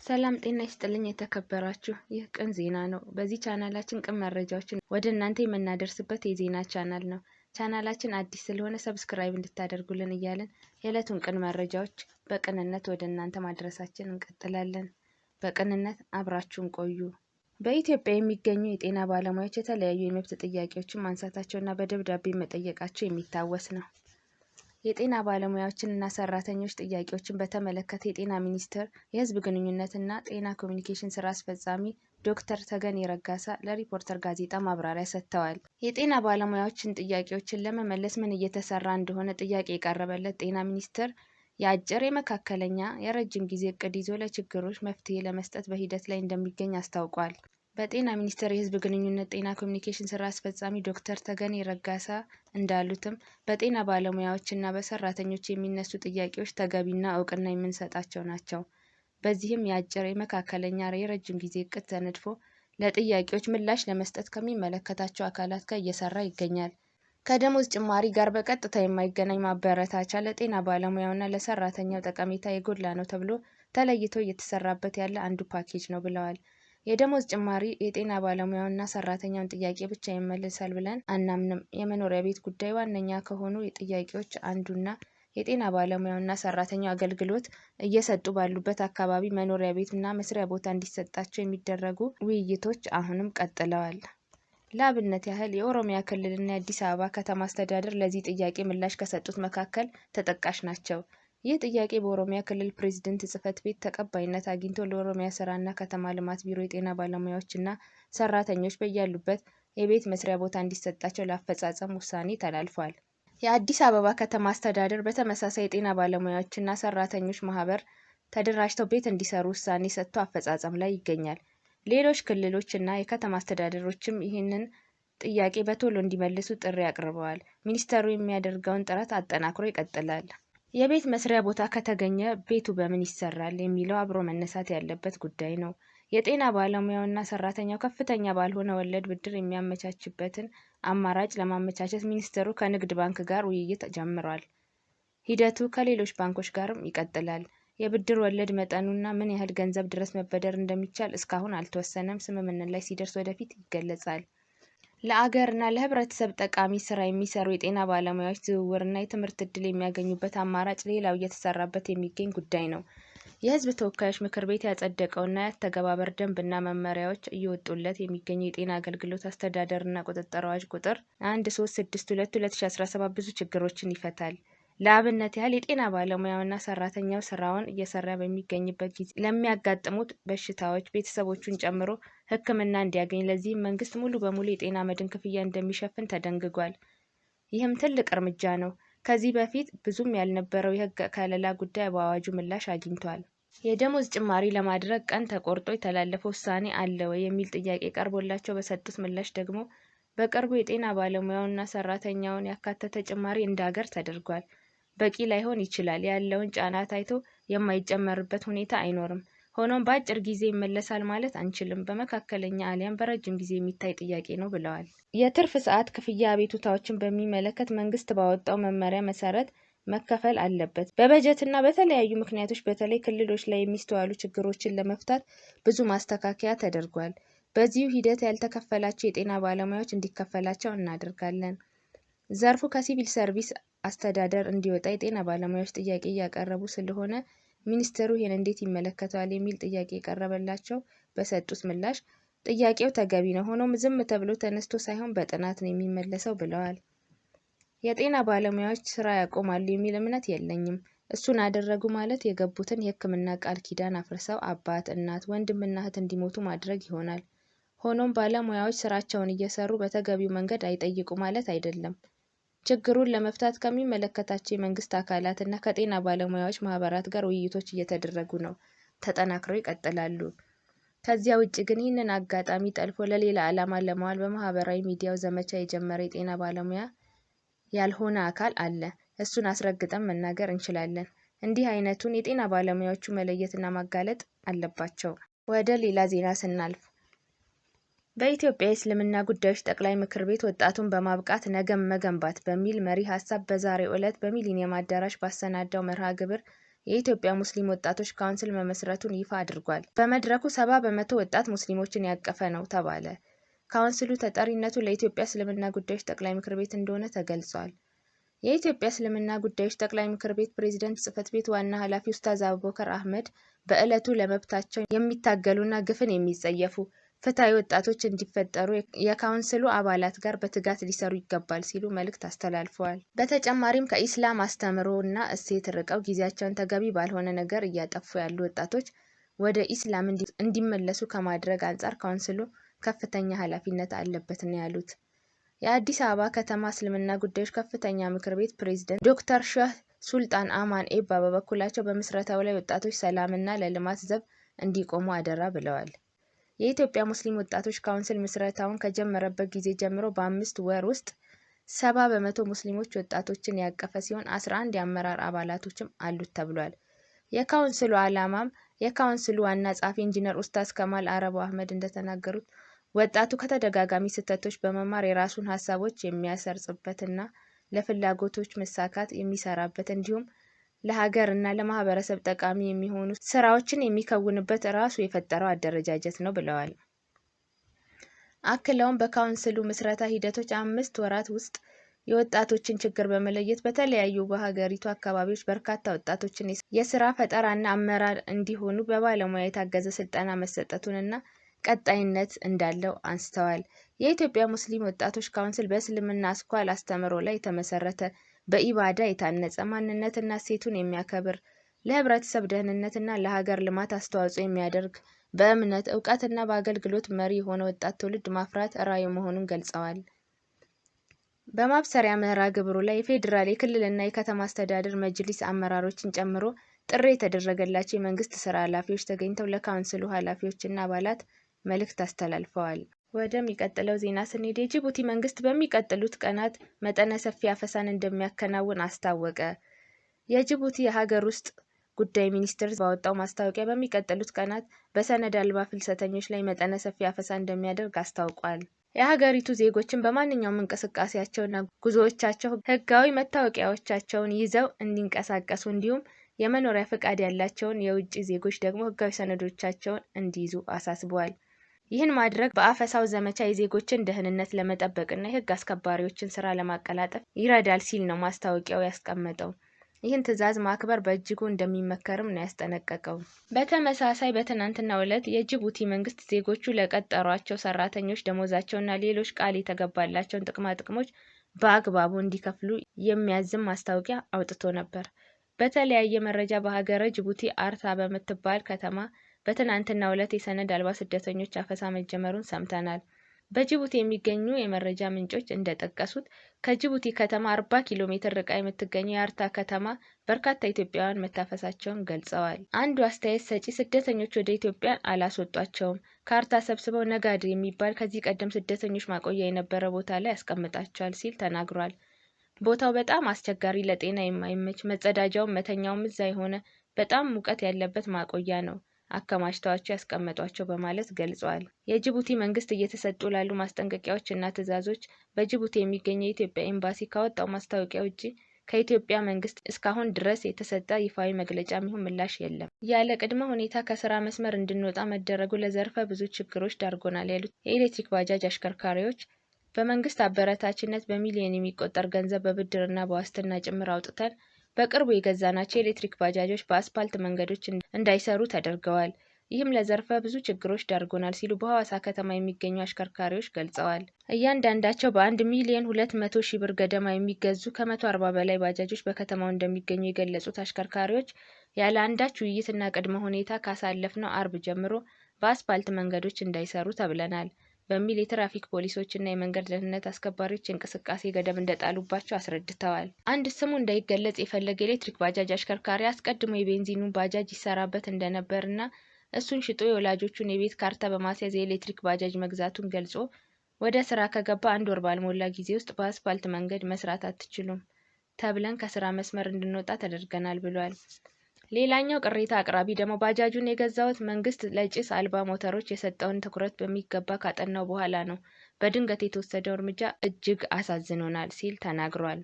ሰላም ጤና ይስጥልኝ የተከበራችሁ ይህ ቅን ዜና ነው። በዚህ ቻናላችን ቅን መረጃዎችን ወደ እናንተ የምናደርስበት የዜና ቻናል ነው። ቻናላችን አዲስ ስለሆነ ሰብስክራይብ እንድታደርጉልን እያልን የዕለቱን ቅን መረጃዎች በቅንነት ወደ እናንተ ማድረሳችን እንቀጥላለን። በቅንነት አብራችሁን ቆዩ። በኢትዮጵያ የሚገኙ የጤና ባለሙያዎች የተለያዩ የመብት ጥያቄዎችን ማንሳታቸውና በደብዳቤ መጠየቃቸው የሚታወስ ነው። የጤና ባለሙያዎችንና ሰራተኞች ጥያቄዎችን በተመለከተ የጤና ሚኒስቴር የሕዝብ ግንኙነትና ጤና ኮሚኒኬሽን ስራ አስፈጻሚ ዶክተር ተገኔ ረጋሳ ለሪፖርተር ጋዜጣ ማብራሪያ ሰጥተዋል። የጤና ባለሙያዎችን ጥያቄዎችን ለመመለስ ምን እየተሰራ እንደሆነ ጥያቄ የቀረበለት ጤና ሚኒስቴር የአጭር፣ የመካከለኛ፣ የረጅም ጊዜ እቅድ ይዞ ለችግሮች መፍትሄ ለመስጠት በሂደት ላይ እንደሚገኝ አስታውቋል። በጤና ሚኒስቴር የሕዝብ ግንኙነት ጤና ኮሚኒኬሽን ስራ አስፈጻሚ ዶክተር ተገኔ ረጋሳ እንዳሉትም በጤና ባለሙያዎችና በሰራተኞች የሚነሱ ጥያቄዎች ተገቢና እውቅና የምንሰጣቸው ናቸው። በዚህም የአጭር፣ የመካከለኛ፣ የረጅም ጊዜ እቅድ ተነድፎ ለጥያቄዎች ምላሽ ለመስጠት ከሚመለከታቸው አካላት ጋር እየሰራ ይገኛል። ከደሞዝ ጭማሪ ጋር በቀጥታ የማይገናኝ ማበረታቻ ለጤና ባለሙያውና ለሰራተኛው ጠቀሜታ የጎላ ነው ተብሎ ተለይቶ እየተሰራበት ያለ አንዱ ፓኬጅ ነው ብለዋል። የደሞዝ ጭማሪ የጤና ባለሙያውና ሰራተኛውን ጥያቄ ብቻ ይመልሳል ብለን አናምንም። የመኖሪያ ቤት ጉዳይ ዋነኛ ከሆኑ ጥያቄዎች አንዱና የጤና ባለሙያውና ሰራተኛው አገልግሎት እየሰጡ ባሉበት አካባቢ መኖሪያ ቤትና መስሪያ ቦታ እንዲሰጣቸው የሚደረጉ ውይይቶች አሁንም ቀጥለዋል። ለአብነት ያህል የኦሮሚያ ክልልና የአዲስ አበባ ከተማ አስተዳደር ለዚህ ጥያቄ ምላሽ ከሰጡት መካከል ተጠቃሽ ናቸው። ይህ ጥያቄ በኦሮሚያ ክልል ፕሬዝዳንት ጽሕፈት ቤት ተቀባይነት አግኝቶ ለኦሮሚያ ስራና ከተማ ልማት ቢሮ የጤና ባለሙያዎችና ሰራተኞች በያሉበት የቤት መስሪያ ቦታ እንዲሰጣቸው ለአፈጻጸም ውሳኔ ተላልፏል። የአዲስ አበባ ከተማ አስተዳደር በተመሳሳይ የጤና ባለሙያዎችና ሰራተኞች ማህበር ተደራጅተው ቤት እንዲሰሩ ውሳኔ ሰጥቶ አፈጻጸም ላይ ይገኛል። ሌሎች ክልሎችና የከተማ አስተዳደሮችም ይህንን ጥያቄ በቶሎ እንዲመልሱ ጥሪ አቅርበዋል። ሚኒስቴሩ የሚያደርገውን ጥረት አጠናክሮ ይቀጥላል። የቤት መስሪያ ቦታ ከተገኘ ቤቱ በምን ይሰራል የሚለው አብሮ መነሳት ያለበት ጉዳይ ነው። የጤና ባለሙያውና ሰራተኛው ከፍተኛ ባልሆነ ወለድ ብድር የሚያመቻችበትን አማራጭ ለማመቻቸት ሚኒስቴሩ ከንግድ ባንክ ጋር ውይይት ጀምሯል። ሂደቱ ከሌሎች ባንኮች ጋርም ይቀጥላል። የብድር ወለድ መጠኑና ምን ያህል ገንዘብ ድረስ መበደር እንደሚቻል እስካሁን አልተወሰነም። ስምምነት ላይ ሲደርስ ወደፊት ይገለጻል። ለአገርና ለሕብረተሰብ ጠቃሚ ስራ የሚሰሩ የጤና ባለሙያዎች ዝውውርና የትምህርት ዕድል የሚያገኙበት አማራጭ ሌላው እየተሰራበት የሚገኝ ጉዳይ ነው። የሕዝብ ተወካዮች ምክር ቤት ያጸደቀውና የአተገባበር ደንብና መመሪያዎች እየወጡለት የሚገኘው የጤና አገልግሎት አስተዳደርና ቁጥጥር አዋጅ ቁጥር 1362/2017 ብዙ ችግሮችን ይፈታል። ለአብነት ያህል የጤና ባለሙያውና ሰራተኛው ስራውን እየሰራ በሚገኝበት ጊዜ ለሚያጋጥሙት በሽታዎች ቤተሰቦቹን ጨምሮ ሕክምና እንዲያገኝ፣ ለዚህም መንግስት ሙሉ በሙሉ የጤና መድን ክፍያ እንደሚሸፍን ተደንግጓል። ይህም ትልቅ እርምጃ ነው። ከዚህ በፊት ብዙም ያልነበረው የህግ ከለላ ጉዳይ በአዋጁ ምላሽ አግኝቷል። የደሞዝ ጭማሪ ለማድረግ ቀን ተቆርጦ የተላለፈ ውሳኔ አለ ወይ የሚል ጥያቄ ቀርቦላቸው በሰጡት ምላሽ ደግሞ በቅርቡ የጤና ባለሙያውና ሰራተኛውን ያካተተ ጭማሪ እንደ ሀገር ተደርጓል። በቂ ላይሆን ይችላል። ያለውን ጫና ታይቶ የማይጨመርበት ሁኔታ አይኖርም። ሆኖም በአጭር ጊዜ ይመለሳል ማለት አንችልም። በመካከለኛ አሊያም በረጅም ጊዜ የሚታይ ጥያቄ ነው ብለዋል። የትርፍ ሰዓት ክፍያ አቤቱታዎችን በሚመለከት መንግስት ባወጣው መመሪያ መሰረት መከፈል አለበት። በበጀትና በተለያዩ ምክንያቶች በተለይ ክልሎች ላይ የሚስተዋሉ ችግሮችን ለመፍታት ብዙ ማስተካከያ ተደርጓል። በዚሁ ሂደት ያልተከፈላቸው የጤና ባለሙያዎች እንዲከፈላቸው እናደርጋለን። ዘርፉ ከሲቪል ሰርቪስ አስተዳደር እንዲወጣ የጤና ባለሙያዎች ጥያቄ እያቀረቡ ስለሆነ ሚኒስቴሩ ይህን እንዴት ይመለከተዋል የሚል ጥያቄ የቀረበላቸው በሰጡት ምላሽ ጥያቄው ተገቢ ነው፣ ሆኖም ዝም ተብሎ ተነስቶ ሳይሆን በጥናት ነው የሚመለሰው ብለዋል። የጤና ባለሙያዎች ስራ ያቆማሉ የሚል እምነት የለኝም። እሱን አደረጉ ማለት የገቡትን የሕክምና ቃል ኪዳን አፍርሰው አባት፣ እናት፣ ወንድምና እህት እንዲሞቱ ማድረግ ይሆናል። ሆኖም ባለሙያዎች ስራቸውን እየሰሩ በተገቢው መንገድ አይጠይቁ ማለት አይደለም። ችግሩን ለመፍታት ከሚመለከታቸው የመንግስት አካላት እና ከጤና ባለሙያዎች ማህበራት ጋር ውይይቶች እየተደረጉ ነው፣ ተጠናክረው ይቀጥላሉ። ከዚያ ውጭ ግን ይህንን አጋጣሚ ጠልፎ ለሌላ ዓላማ ለማዋል በማህበራዊ ሚዲያው ዘመቻ የጀመረ የጤና ባለሙያ ያልሆነ አካል አለ። እሱን አስረግጠን መናገር እንችላለን። እንዲህ አይነቱን የጤና ባለሙያዎቹ መለየትና ማጋለጥ አለባቸው። ወደ ሌላ ዜና ስናልፍ በኢትዮጵያ የእስልምና ጉዳዮች ጠቅላይ ምክር ቤት ወጣቱን በማብቃት ነገን መገንባት በሚል መሪ ሀሳብ በዛሬው ዕለት በሚሊኒየም አዳራሽ ባሰናዳው መርሃ ግብር የኢትዮጵያ ሙስሊም ወጣቶች ካውንስል መመስረቱን ይፋ አድርጓል። በመድረኩ 70 በመቶ ወጣት ሙስሊሞችን ያቀፈ ነው ተባለ። ካውንስሉ ተጠሪነቱ ለኢትዮጵያ እስልምና ጉዳዮች ጠቅላይ ምክር ቤት እንደሆነ ተገልጿል። የኢትዮጵያ እስልምና ጉዳዮች ጠቅላይ ምክር ቤት ፕሬዝዳንት ጽሕፈት ቤት ዋና ኃላፊ ኡስታዝ አቡበከር አህመድ በዕለቱ ለመብታቸው የሚታገሉና ግፍን የሚጸየፉ ፍትሐዊ ወጣቶች እንዲፈጠሩ የካውንስሉ አባላት ጋር በትጋት ሊሰሩ ይገባል ሲሉ መልእክት አስተላልፈዋል። በተጨማሪም ከኢስላም አስተምህሮ እና እሴት ርቀው ጊዜያቸውን ተገቢ ባልሆነ ነገር እያጠፉ ያሉ ወጣቶች ወደ ኢስላም እንዲመለሱ ከማድረግ አንጻር ካውንስሉ ከፍተኛ ኃላፊነት አለበት ነው ያሉት። የአዲስ አበባ ከተማ እስልምና ጉዳዮች ከፍተኛ ምክር ቤት ፕሬዝዳንት ዶክተር ሼህ ሱልጣን አማን ኤባ በበኩላቸው በምስረታው ላይ ወጣቶች ሰላምና ለልማት ዘብ እንዲቆሙ አደራ ብለዋል። የኢትዮጵያ ሙስሊም ወጣቶች ካውንስል ምስረታውን ከጀመረበት ጊዜ ጀምሮ በ5 ወር ውስጥ 70 በመቶ ሙስሊሞች ወጣቶችን ያቀፈ ሲሆን 11 የአመራር አባላቶችም አሉት ተብሏል። የካውንስሉ ዓላማም የካውንስሉ ዋና ጸሐፊ ኢንጂነር ኡስታዝ ከማል አረቡ አህመድ እንደተናገሩት ወጣቱ ከተደጋጋሚ ስህተቶች በመማር የራሱን ሀሳቦች የሚያሰርጽበትና ለፍላጎቶች መሳካት የሚሰራበት እንዲሁም ለሀገር እና ለማህበረሰብ ጠቃሚ የሚሆኑ ስራዎችን የሚከውንበት ራሱ የፈጠረው አደረጃጀት ነው ብለዋል። አክለውም በካውንስሉ ምስረታ ሂደቶች 5 ወራት ውስጥ የወጣቶችን ችግር በመለየት በተለያዩ በሀገሪቱ አካባቢዎች በርካታ ወጣቶችን የስራ ፈጠራና አመራር እንዲሆኑ በባለሙያ የታገዘ ስልጠና መሰጠቱንና ቀጣይነት እንዳለው አንስተዋል። የኢትዮጵያ ሙስሊም ወጣቶች ካውንስል በእስልምና አስኳል አስተምህሮ ላይ የተመሰረተ በኢባዳ የታነጸ ማንነትና እሴቱን የሚያከብር ለህብረተሰብ ደህንነትና ለሀገር ልማት አስተዋጽኦ የሚያደርግ በእምነት እውቀትና በአገልግሎት መሪ የሆነ ወጣት ትውልድ ማፍራት ራዕዩ መሆኑን ገልጸዋል። በማብሰሪያ መርሃ ግብሩ ላይ የፌዴራል የክልልና የከተማ አስተዳደር መጅሊስ አመራሮችን ጨምሮ ጥሪ የተደረገላቸው የመንግስት ስራ ኃላፊዎች ተገኝተው ለካውንስሉ ኃላፊዎችና አባላት መልእክት አስተላልፈዋል። ወደሚቀጥለው ዜና ስንሄድ የጅቡቲ መንግስት በሚቀጥሉት ቀናት መጠነ ሰፊ አፈሳን እንደሚያከናውን አስታወቀ። የጅቡቲ የሀገር ውስጥ ጉዳይ ሚኒስቴር ባወጣው ማስታወቂያ በሚቀጥሉት ቀናት በሰነድ አልባ ፍልሰተኞች ላይ መጠነ ሰፊ አፈሳ እንደሚያደርግ አስታውቋል። የሀገሪቱ ዜጎችን በማንኛውም እንቅስቃሴያቸውና ጉዞዎቻቸው ህጋዊ መታወቂያዎቻቸውን ይዘው እንዲንቀሳቀሱ እንዲሁም የመኖሪያ ፈቃድ ያላቸውን የውጭ ዜጎች ደግሞ ህጋዊ ሰነዶቻቸውን እንዲይዙ አሳስቧል። ይህን ማድረግ በአፈሳው ዘመቻ የዜጎችን ደህንነት ለመጠበቅና የህግ አስከባሪዎችን ስራ ለማቀላጠፍ ይረዳል ሲል ነው ማስታወቂያው ያስቀመጠው። ይህን ትዕዛዝ ማክበር በእጅጉ እንደሚመከርም ነው ያስጠነቀቀው። በተመሳሳይ በትናንትናው ዕለት የጅቡቲ መንግስት ዜጎቹ ለቀጠሯቸው ሰራተኞች ደሞዛቸውና ሌሎች ቃል የተገባላቸውን ጥቅማ ጥቅሞች በአግባቡ እንዲከፍሉ የሚያዝም ማስታወቂያ አውጥቶ ነበር። በተለያየ መረጃ በሀገረ ጅቡቲ አርታ በምትባል ከተማ በትናንትናው ዕለት የሰነድ አልባ ስደተኞች አፈሳ መጀመሩን ሰምተናል። በጅቡቲ የሚገኙ የመረጃ ምንጮች እንደጠቀሱት ከጅቡቲ ከተማ 40 ኪሎ ሜትር ርቃ የምትገኘው የአርታ ከተማ በርካታ ኢትዮጵያውያን መታፈሳቸውን ገልጸዋል። አንዱ አስተያየት ሰጪ ስደተኞች ወደ ኢትዮጵያ አላስወጧቸውም፣ ከአርታ ሰብስበው ነጋድ የሚባል ከዚህ ቀደም ስደተኞች ማቆያ የነበረ ቦታ ላይ ያስቀምጣቸዋል ሲል ተናግሯል። ቦታው በጣም አስቸጋሪ፣ ለጤና የማይመች፣ መጸዳጃውም መተኛውም እዛ የሆነ በጣም ሙቀት ያለበት ማቆያ ነው አከማችተዋቸው ያስቀመጧቸው በማለት ገልጿል። የጅቡቲ መንግስት እየተሰጡ ላሉ ማስጠንቀቂያዎች እና ትዕዛዞች በጅቡቲ የሚገኘው የኢትዮጵያ ኤምባሲ ካወጣው ማስታወቂያ ውጪ ከኢትዮጵያ መንግስት እስካሁን ድረስ የተሰጠ ይፋዊ መግለጫ ይሁን ምላሽ የለም። ያለ ቅድመ ሁኔታ ከስራ መስመር እንድንወጣ መደረጉ ለዘርፈ ብዙ ችግሮች ዳርጎናል ያሉት የኤሌክትሪክ ባጃጅ አሽከርካሪዎች በመንግስት አበረታችነት በሚሊዮን የሚቆጠር ገንዘብ በብድርና በዋስትና ጭምር አውጥተን በቅርቡ የገዛናቸው የኤሌክትሪክ ባጃጆች በአስፓልት መንገዶች እንዳይሰሩ ተደርገዋል። ይህም ለዘርፈ ብዙ ችግሮች ዳርጎናል ሲሉ በሐዋሳ ከተማ የሚገኙ አሽከርካሪዎች ገልጸዋል። እያንዳንዳቸው በ1 ሚሊዮን 200 ሺህ ብር ገደማ የሚገዙ ከ140 በላይ ባጃጆች በከተማው እንደሚገኙ የገለጹት አሽከርካሪዎች ያለ አንዳች ውይይትና ቅድመ ሁኔታ ካሳለፍነው አርብ ጀምሮ በአስፓልት መንገዶች እንዳይሰሩ ተብለናል በሚል የትራፊክ ፖሊሶችና የመንገድ ደህንነት አስከባሪዎች የእንቅስቃሴ ገደብ እንደጣሉባቸው አስረድተዋል። አንድ ስሙ እንዳይገለጽ የፈለገ ኤሌክትሪክ ባጃጅ አሽከርካሪ አስቀድሞ የቤንዚኑን ባጃጅ ይሰራበት እንደነበርና እሱን ሽጦ የወላጆቹን የቤት ካርታ በማስያዝ የኤሌክትሪክ ባጃጅ መግዛቱን ገልጾ ወደ ስራ ከገባ 1 ወር ባልሞላ ጊዜ ውስጥ በአስፓልት መንገድ መስራት አትችሉም ተብለን ከስራ መስመር እንድንወጣ ተደርገናል ብሏል። ሌላኛው ቅሬታ አቅራቢ ደግሞ ባጃጁን የገዛውት መንግስት ለጭስ አልባ ሞተሮች የሰጠውን ትኩረት በሚገባ ካጠናው በኋላ ነው፣ በድንገት የተወሰደው እርምጃ እጅግ አሳዝኖናል ሲል ተናግሯል።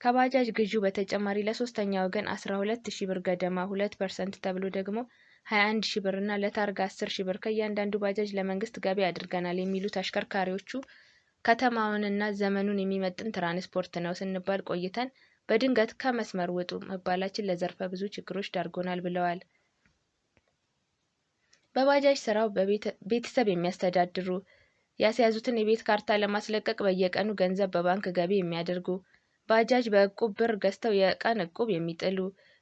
ከባጃጅ ግዢው በተጨማሪ ለሶስተኛ ወገን 12,000 ብር ገደማ 2% ተብሎ ደግሞ 21,000 ብር እና ለታርጋ 10,000 ብር ከእያንዳንዱ ባጃጅ ለመንግስት ገቢ አድርገናል የሚሉት አሽከርካሪዎቹ ከተማውንና ዘመኑን የሚመጥን ትራንስፖርት ነው ስንባል ቆይተን በድንገት ከመስመር ውጡ መባላችን ለዘርፈ ብዙ ችግሮች ዳርጎናል ብለዋል። በባጃጅ ስራው ቤተሰብ የሚያስተዳድሩ ያስያዙትን የቤት ካርታ ለማስለቀቅ በየቀኑ ገንዘብ በባንክ ገቢ የሚያደርጉ ባጃጅ በእቁብ ብር ገዝተው የቀን እቁብ የሚጥሉ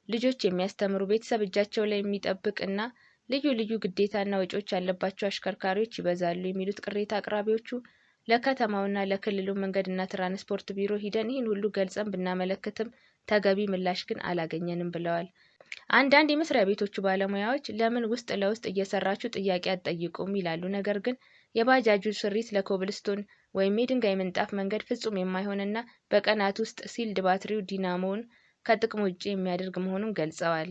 ልጆች የሚያስተምሩ ቤተሰብ እጃቸው ላይ የሚጠብቅ እና ልዩ ልዩ ግዴታና ወጪዎች ያለባቸው አሽከርካሪዎች ይበዛሉ የሚሉት ቅሬታ አቅራቢዎቹ ለከተማውና ለክልሉ መንገድና ትራንስፖርት ቢሮ ሂደን ይህን ሁሉ ገልጸን ብናመለክትም ተገቢ ምላሽ ግን አላገኘንም ብለዋል። አንዳንድ የመስሪያ ቤቶቹ ባለሙያዎች ለምን ውስጥ ለውስጥ እየሰራችሁ ጥያቄ አትጠይቁም ይላሉ። ነገር ግን የባጃጁ ስሪት ለኮብልስቶን ወይም የድንጋይ ምንጣፍ መንገድ ፍጹም የማይሆንና በቀናት ውስጥ ሲልድ ባትሪው ዲናሞውን ከጥቅም ውጭ የሚያደርግ መሆኑን ገልጸዋል።